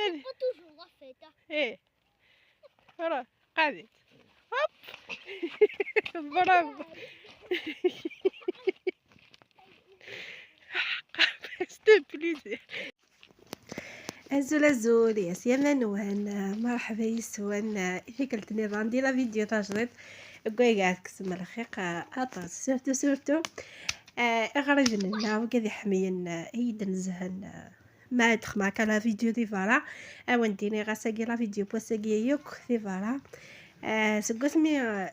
تبقى توجور غفيتة. ايه راه قاعدين هوب برافو. ستو بليزير. ازول ازول يا سيما وهنا مرحبا يسوان إذا قلتني راندي لا فيديو تاع جديد قوي قاعد كسم الخيق اطاس سورتو اغرج لنا وكذا حمينا ايد نزهن ما دخل معك لا فيديو دي فوالا ونديني غاساكي لا فيديو بوساكي يوك دي فوالا سقسمي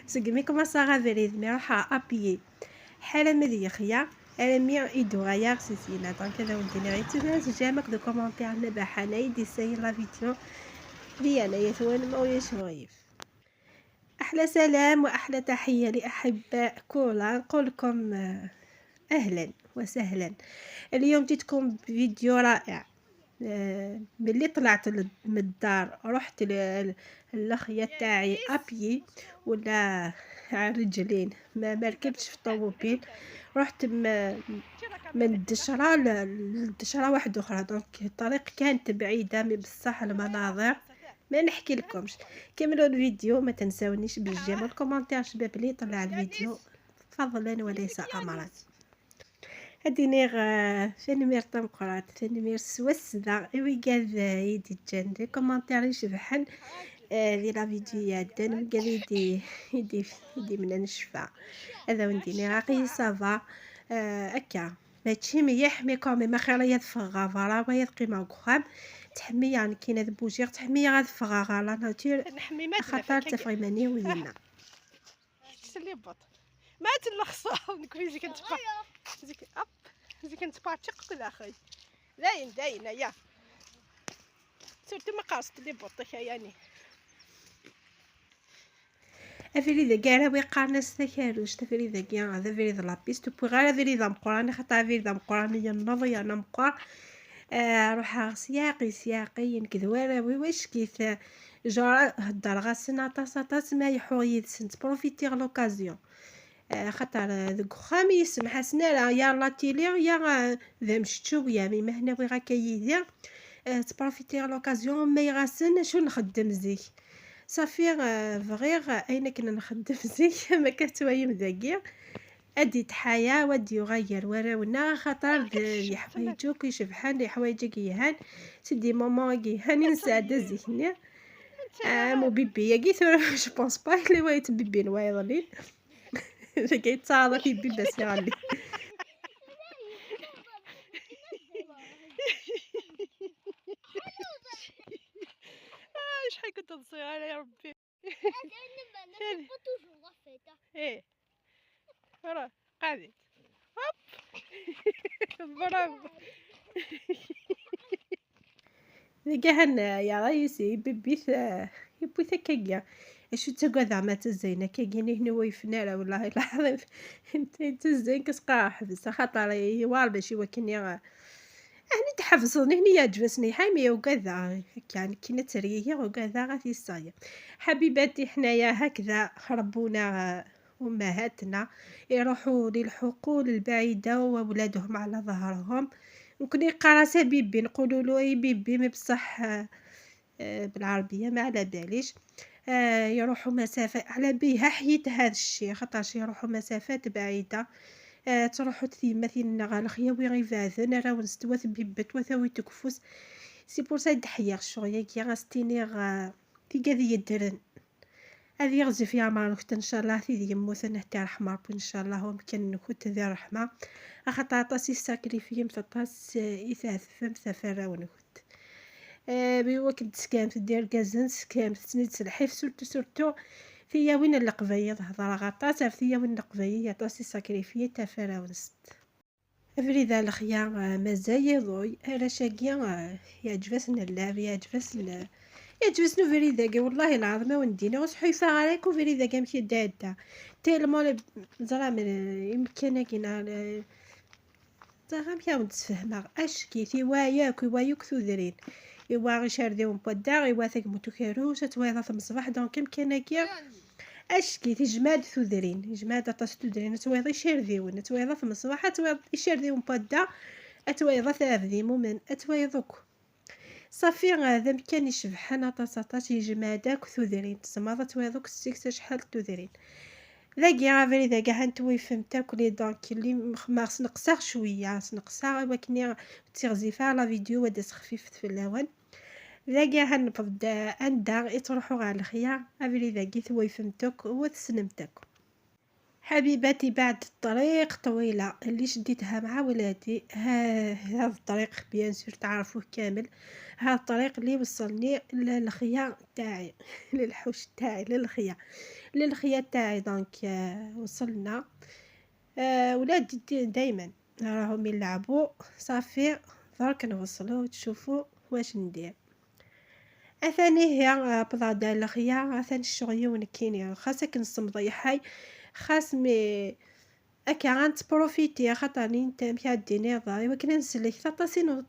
سقسمي كما صاغا فريد مي راح ابيي حاله مذي خيا مي يدو غير سيسينا دونك هذا وديني غير تباز جامك دو كومونتير نباح انا يدي ساير لا فيديو لي انا يثوان ما وياش غايف. احلى سلام واحلى تحيه لاحباء كولا نقول لكم اهلا وسهلا. اليوم جيتكم بفيديو رائع. ملي طلعت من الدار رحت للخيه تاعي ابيي ولا على رجلين ما ركبتش في الطوموبيل. رحت من الدشره للدشره واحده اخرى دونك الطريق كانت بعيده من بصح المناظر ما نحكي لكمش. كملوا الفيديو ما تنساونيش بالجيم والكومنتير شباب لي طلع الفيديو فضلا وليس امرا. هادي فنمير طمقرات فنمير سوسدا ايوي قال يدي جندي كومنتير يشبحن لي لا فيديوهات دان قال يدي من نشفى هذا ونديني راقي صافا هكا ماشي مليح مي كومي ما خير يدفغ فوالا ويا قيمه قخام تحمي يعني كاينه بوجيغ تحمي غاد فغا لا ناتور خاطر تفريماني وينا تسلي بط ما تلخصها نكون زي كنتبع زيك اب زي كنتبع تشق كل اخي داين يا سورتو ما قاصت لي بوطك يعني افريدا كاع ويقارنس تكالوش تفريدا كاع هذا فريدا لابيس تو غير فريدا مقرانه خاطر فريدا مقرانه نوضي انا مقر روح سياقي نكذوارا واش كيف جرى هدر غاسنا طاس ما يحويد سنت بروفيتير لوكازيون خاطر ذوك خامي يسمح سنا يا لا تيلي يا ذا مشتو يا مي هنا بغا كيدير تبروفيتير لوكازيون ما يغاسن شو نخدم زيك صافي فغير اين كنا نخدم زيك ما كتويم ذاكير ادي تحايا ودي يغير وراونا خاطر يحوايجوك يشبحان يحوايجك يهان سيدي ماما يهان نساعد زيني مو بيبي ياكي ثورة جو بونس با لي وايت بيبي نوايضلين كي تصاضى في بيبي بس يغلي شحال كنت صغيره يا ربي ايه راه قاعدين هوب برافو كهنا يا رئيسي ببيث يبوث كاكيا اشو تقعد زعما تزينه كاكيني هنا ويفنا لا والله العظيم انت تزين كسقا حبس خاطر يوال باش يوكني هني تحفظوني هني يعجبني حاميه وكذا يعني كي نتريه وكذا غادي الصايه حبيباتي حنايا هكذا ربونا امهاتنا يروحوا للحقول البعيده وولادهم على ظهرهم ممكن يقرا بيبي نقولوا له اي بيبي مي بصح بالعربيه ما على باليش يروحوا مسافه على بها حيت هذا الشيء خاطرش يروحوا مسافات بعيده تروحوا مثلا غالخيا وي فاذن راه نستوات بيبت وثوي تكفوس سي بور سا دحيا شويه كي غاستيني في قضيه يدرن هذه يغزف يا مالك ان شاء الله في يموت نهتي رحمه ان شاء الله ومكن نكوت ذي رحمه خاطر طاسي ساكريفيم تطاس يثاث فم سفره ونكوت بوقت سكام تدير كازن سكام تسند سلحيف سورتو فيا وين القبيه هضره غطاس فيا وين القبيه طاسي ساكريفي تفره ونست افريدا الخيار مازال يضوي رشاقيا يعجبسنا اللعب يعجبسنا فريدا والله العظيم وندينا وصحيفه عليك وفريدا كاع مشي دادا تيلمون زرا من يمكن كاين زعما يا نتفهمها اش كيتي واياك ثذرين ايوا غير شارديو بودا ايوا ثاك متكروش تويضا في الصباح دونك يمكن كي اش كيتي جماد ثذرين جماد طاس ثذرين تويضا شارديو تويضا في الصباح تويضا شارديو بودا اتوايض ثابذي مومن اتوايضك صافي هذا مكان يشبحنا طاسطات يجمع داك ثذرين تسمى تويضك ستيك شحال ثذرين ذاكي غافري ذاك هانتوي فهمتك لي دونك اللي ما خص نقصر شويه خص نقصر ولكن تيغزيفا لا فيديو وداس خفيفت في اللون ذاكي هنبض عندها يطرحوا على الخيار افري ذاكي ثوي فهمتك وتسنمتك حبيباتي بعد الطريق طويلة اللي شديتها مع ولادي هذا الطريق بيان سور تعرفوه كامل هذا الطريق اللي وصلني للخيا تاعي للحوش تاعي للخيا تاعي دونك وصلنا ولادي دايما راهم يلعبوا صافي درك نوصلوا تشوفوا واش ندير اثاني هي بلاده الخيا اثاني الشغيون كاينين خاصك نصمد حي خاص مي أكا غنتبروفيتي خاطرني نتا مكعديني ضاي ولكن نسلك طاسين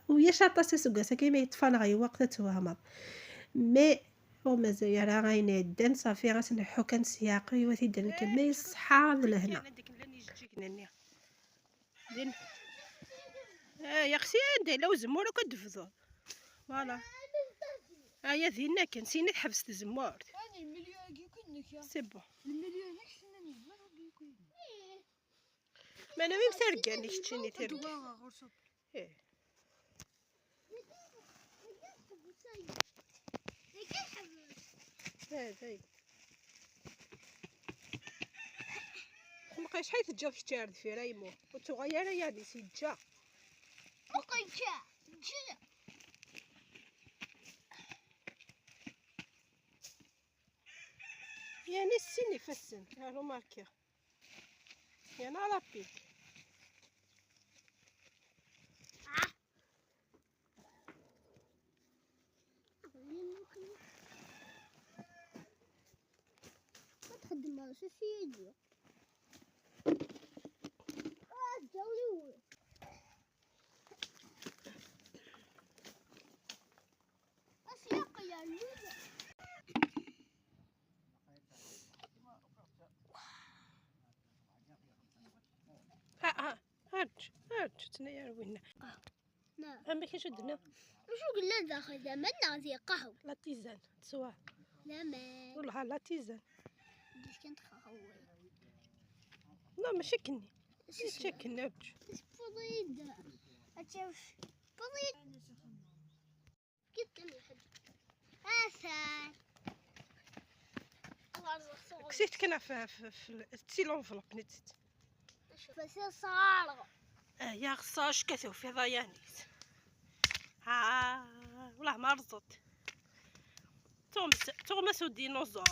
ويا شاطاسي سكاسا كيما يطفال غي وقت توهمض مي او مازال راه غينعدن صافي غتنحو كنسياقي وتيدير كمي الصحة لهنا يا اختي عندي لو زمور كدفضو فوالا هيا ذينا كنسينا حبست الزمور سي بون ما انا ميم سرقاني شتيني ترقى ايه هذاي مابقاش حيت تجا في الشارع في رايمو وتغير يعني سيجا وقيتها جا يعني السن فسن هالو ماركي يعني على بيك ما تخدم على شي سيدي جولي أسياق يا لوزة ها هرج تنيا وين نعم ما كاينش عندنا وشو قلنا داخل زماننا زي قهوة لا تيزان تسوا لا ما والله لا تيزان بديش كنت قهوة لا ماشي كني ماشي كني هرج فضيدة أتشوف فضيدة قلت لي حد أسان كسيت كنا في التيلونفلوب نتيت بس صار يا خصاش كثو في ضيانيت والله ما رزت توماس الديناصور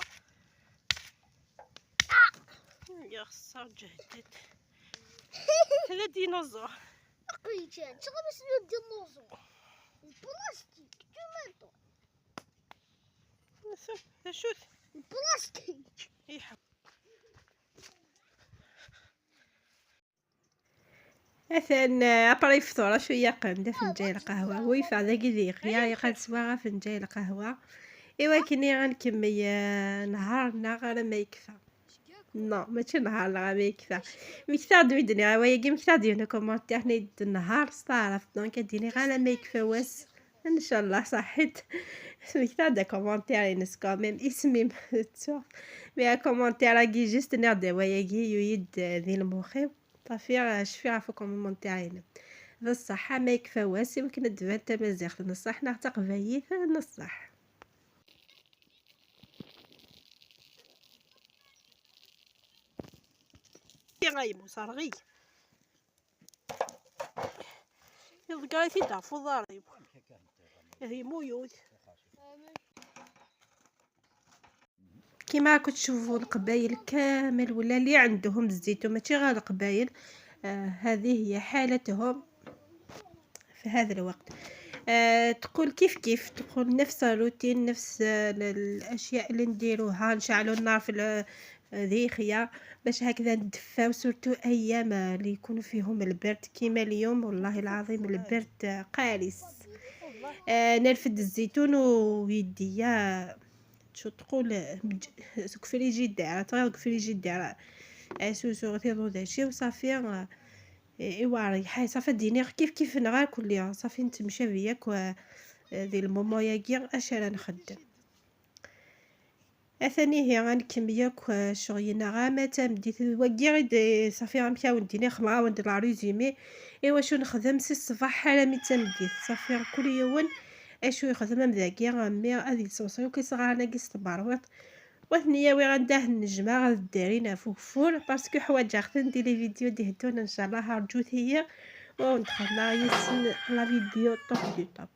يا خصها جهدت هذا ديناصور قيتان شغل بس الديناصور البلاستيك جمالته شوف البلاستيك يحب مثلا ابري فطوره شويه قنده فنجان قهوه ويفع ذاك ديق يا يقاد سواغا فنجان قهوه ايوا كني غنكمي نهارنا غير ما يكفى نو ماشي نهار لا ما يكفى مكثر دويدني ويا كي مكثر ديالنا كومونتير نيد النهار صارف دونك ديني غير ما يكفى واس ان شاء الله صحيت مكثر دا كومونتير ينس كاميم اسمي تو مي كومونتير كي جيست نادي ويا كي يويد ذي المخيب صافي شفي عفوا كومونتيرين بصح ما يكفى واسي ولكن دابا انت مزيان نصح نعتق فايف نصح غايمو صارغي يلقايتي دافو ضاريب هذه مويوت كيما راكم تشوفوا القبايل كامل ولا اللي عندهم الزيتون ماشي غير القبايل هذه هي حالتهم في هذا الوقت تقول كيف تقول نفس الروتين نفس الاشياء اللي نديروها نشعلوا النار في ذي خيار باش هكذا ندفاو سورتو ايام اللي يكونوا فيهم البرد كيما اليوم والله العظيم البرد قارس نرفد الزيتون ويديا شو تقول كفريجي دايره طيب كفريجي دايره اسوسو غتيضو داشي وصافي إيوا ريحي صافي ديني كيف نغا كل صافي نتمشى بياك ذي الموماياكي اش راه نخدم. أثاني هي غنكمل شغلنا غا تمديت واكي غير صافي غنمشيو نديني خمرة وندير لا ريزومي. إوا شو نخدم سي الصباح حالا مي تمديت صافي كل يوم أشو يخدم مذاكي غامي غادي تصوصي وكيصغار انا كيس تبرويط وثنيا وي غنداه النجمة غدارينا فوكفور باسكو حوايج اختي ندير لي فيديو ديهدون ان شاء الله هرجوت هي وندخلنا يسن لا فيديو طوب دو طوب.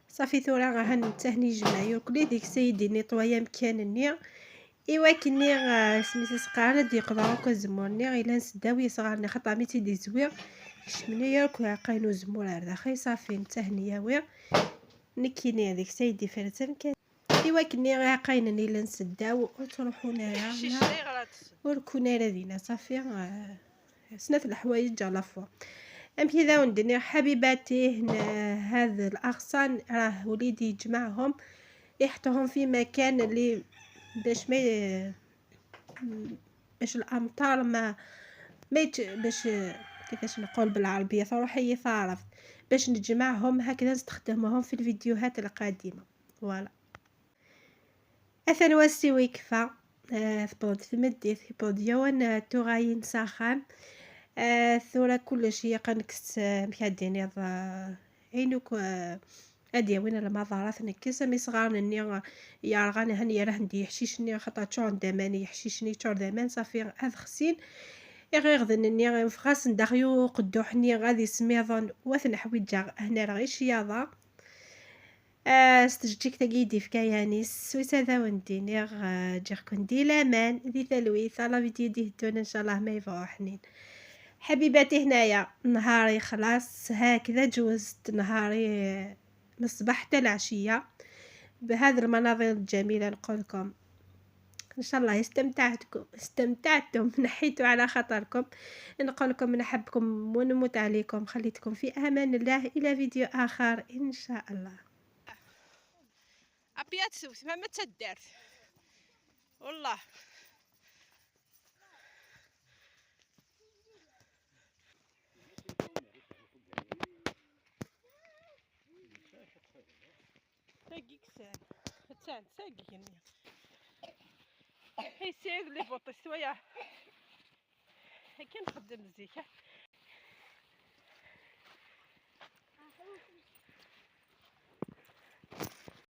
صافي ثورا غا هنتهني جمعيو كلي ديك سيدي نيطوايا مكانني. إوا كني سميتو سقارا دي قدرا كزمورني غيلا نسداو يصغارني خاطر ميتي دي زوير شمنيا كاينو زمور هرداخي صافي نتهنياوي نكيني هذيك سيدي فرتم كان. إوا كني غا قاينني لا نسداو وتروحو نرانا وركونا رادينا صافي سنات الحوايج على فوا. أمشي ذا وندني حبيباتي هنا هذا الأغصان راه وليدي يجمعهم يحطهم في مكان اللي باش ما باش الأمطار ما باش كيفاش نقول بالعربية صراحة يصارف باش نجمعهم هكذا نستخدمهم في الفيديوهات القادمة. فوالا أثن واسي ويكفى ثبوت في مديت ثبوت يوان تغاين ساخان ثورة كل شيء قنكست مكاديني عينك ادي وين المظارات نكيس مي صغار ني يا غاني هني راه ندي يحشيشني خاطر تشور دماني يحشيشني تشور دمان صافي هذ خسين غير غدنني فغاس ندخيو قدوحني غادي سميضون وثن حويج هنا راه غير شياضه استجيك تقيدي في كياني سويسا ذا ونديني جيركن دي لامان ذي ثلويث على فيديو دي هدون ان شاء الله ما يفوحنين. حبيباتي هنايا نهاري خلاص هكذا جوزت نهاري من الصباح حتى العشية بهذه المناظر الجميلة نقولكم ان شاء الله استمتعتم نحيتوا على خاطركم نقولكم نحبكم ونموت عليكم خليتكم في امان الله الى فيديو اخر ان شاء الله. ابيات سوت ما تدارت والله ساقيك ساقيني هي سير لي بوطي سوايا هكا نخدم الزيكا